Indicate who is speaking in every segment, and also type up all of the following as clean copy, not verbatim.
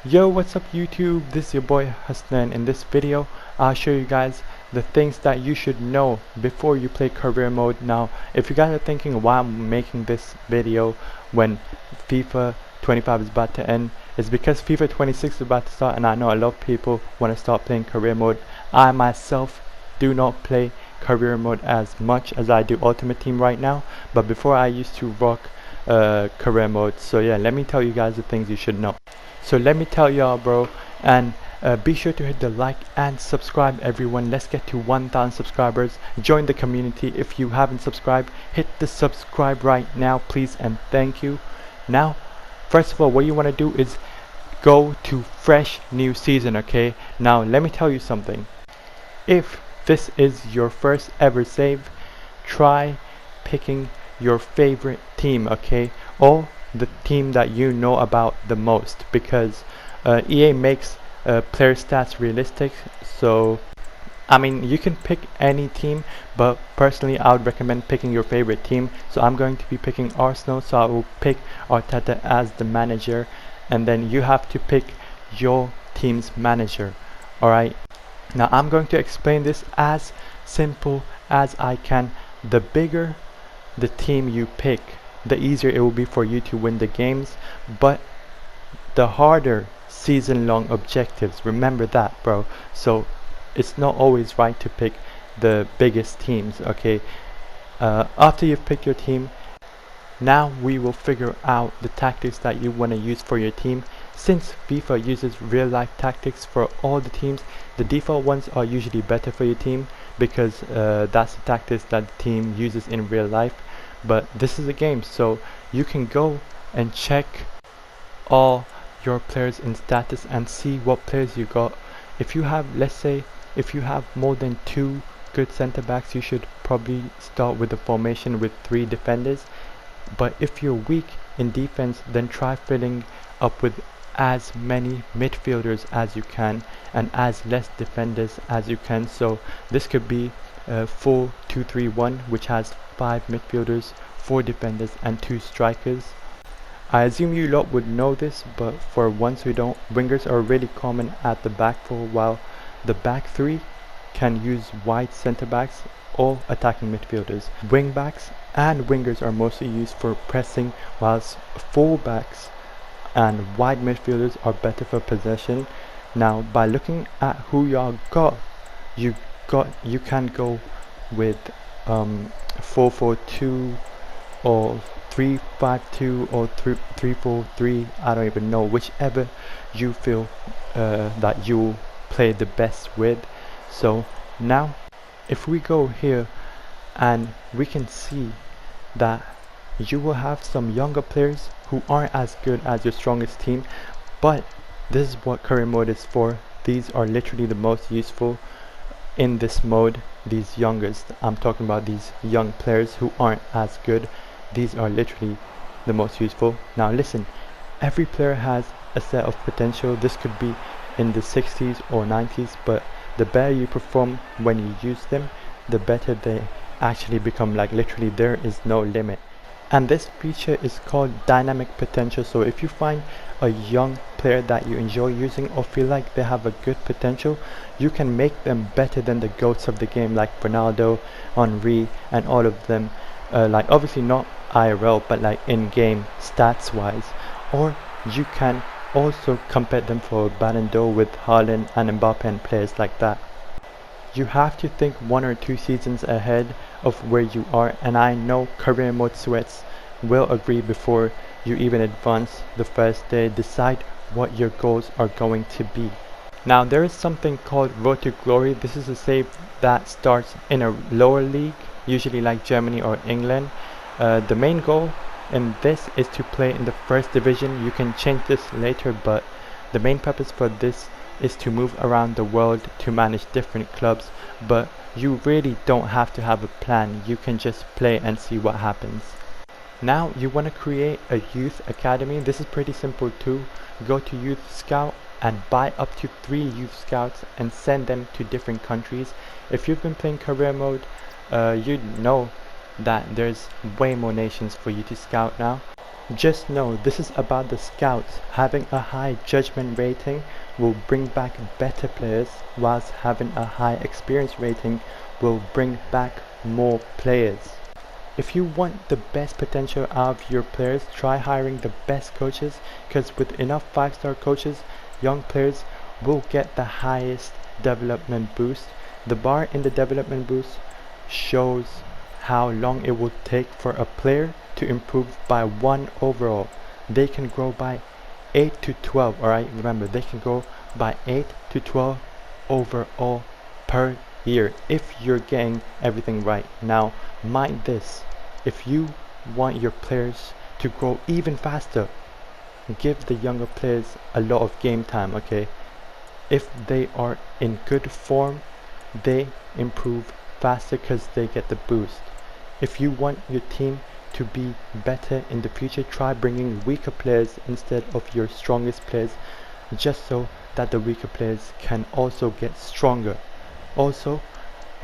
Speaker 1: Yo, what's up YouTube? This is your boy Hasnan. In this video, I'll show you guys the things that you should know before you play career mode. Now, if you guys are thinking why I'm making this video when FIFA 25 is about to end, it's because FIFA 26 is about to start and I know a lot of people want to start playing career mode. I myself do not play career mode as much as I do Ultimate Team right now, but before I used to rock career mode. So yeah, let me tell you guys the things you should know. So let me tell y'all, bro, and be sure to hit the like and subscribe, everyone. Let's get to 1,000 subscribers. Join the community. If you haven't subscribed, hit the subscribe right now, please, and thank you. Now, first of all, what you want to do is go to fresh new season, okay? Now, let me tell you something. If this is your first ever save, try picking your favorite team, okay? Or the team that you know about the most, because EA makes player stats realistic. So I mean, you can pick any team, but personally I would recommend picking your favorite team. So I'm going to be picking Arsenal, so I will pick Arteta as the manager, and then you have to pick your team's manager. Alright, now I'm going to explain this as simple as I can. The bigger the team you pick, the easier it will be for you to win the games, but the harder season long objectives. Remember that, bro. So it's not always right to pick the biggest teams, okay? After you've picked your team, now we will figure out the tactics that you want to use for your team. Since FIFA uses real life tactics for all the teams, the default ones are usually better for your team, because that's the tactics that the team uses in real life. But this is a game, so you can go and check all your players in status and see what players you got. If you have, let's say, if you have more than 2 good center backs, you should probably start with a formation with 3 defenders. But if you're weak in defense, then try filling up with as many midfielders as you can and as less defenders as you can. So this could be 4-2-3-1, which has 5 midfielders, 4 defenders and 2 strikers. I assume you lot would know this, but for ones who don't, wingers are really common at the back 4, while the back 3 can use wide center backs or attacking midfielders. Wing backs and wingers are mostly used for pressing, whilst full backs and wide midfielders are better for possession. Now, by looking at who y'all got, you can go with 4-4-2 or 3-5-2 or 3-4-3. I don't even know, whichever you feel that you play the best with. So now if we go here, and we can see that you will have some younger players who aren't as good as your strongest team, but this is what career mode is for. These are literally the most useful in this mode. These youngest, I'm talking about these young players who aren't as good. These are literally the most useful. Now listen, every player has a set of potential. This could be in the 60s or 90s, but the better you perform when you use them, the better they actually become. Like literally there is no limit. And this feature is called dynamic potential. So if you find a young player that you enjoy using or feel like they have a good potential, you can make them better than the goats of the game, like Ronaldo, Henry, and all of them. Like obviously not IRL, but like in-game stats wise. Or you can also compare them for Ballon d'Or with Haaland and Mbappe and players like that. You have to think 1 or 2 seasons ahead of where you are, and I know career mode sweats will agree before you even advance the first day. Decide what your goals are going to be. Now there is something called Road to Glory. This is a save that starts in a lower league, usually like Germany or England. The main goal in this is to play in the first division. You can change this later, but the main purpose for this is to move around the world to manage different clubs. But you really don't have to have a plan. You can just play and see what happens. Now you want to create a youth academy. This is pretty simple too. Go to Youth Scout and buy up to 3 youth scouts and send them to different countries. If you've been playing career mode, you know that there's way more nations for you to scout now. Just know this is about the scouts. Having a high judgment rating will bring back better players, whilst having a high experience rating will bring back more players. If you want the best potential out of your players, try hiring the best coaches, because with enough 5-star coaches, young players will get the highest development boost. The bar in the development boost shows how long it will take for a player to improve by 1 overall. They can grow by 8 to 12, alright? Remember, they can grow by 8 to 12 overall per year if you're getting everything right. Now, mind this, if you want your players to grow even faster, give the younger players a lot of game time, okay? If they are in good form, they improve faster because they get the boost. If you want your team to be better in the future, try bringing weaker players instead of your strongest players, just so that the weaker players can also get stronger. Also,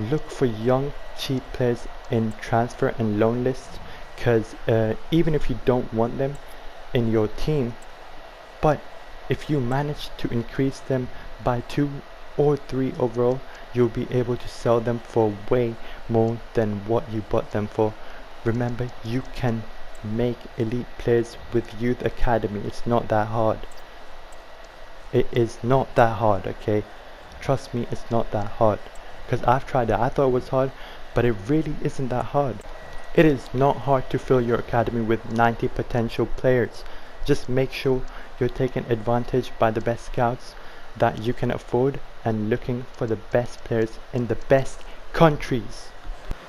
Speaker 1: look for young cheap players in transfer and loan lists, because even if you don't want them in your team, but if you manage to increase them by 2 or 3 overall, you'll be able to sell them for way more than what you bought them for. Remember, you can make elite players with youth academy. It's not that hard. It is not that hard, okay? Trust me, it's not that hard. Because I've tried it. I thought it was hard, but it really isn't that hard. It is not hard to fill your academy with 90 potential players. Just make sure you're taking advantage by the best scouts that you can afford and looking for the best players in the best countries.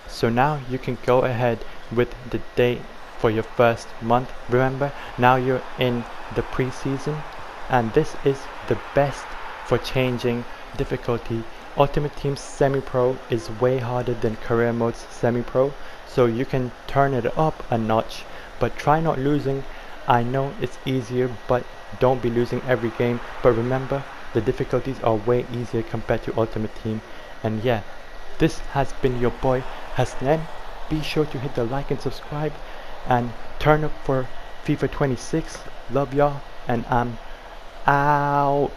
Speaker 1: So now you can go ahead with the date for your first month. Remember, now you're in the preseason, and this is the best for changing difficulty. Ultimate Team Semi-Pro is way harder than Career Mode's Semi-Pro, so you can turn it up a notch, but try not losing. I know it's easier, but don't be losing every game. But remember, the difficulties are way easier compared to Ultimate Team. And yeah, this has been your boy Hasnan. Be sure to hit the like and subscribe and turn up for FIFA 26. Love y'all, and I'm out.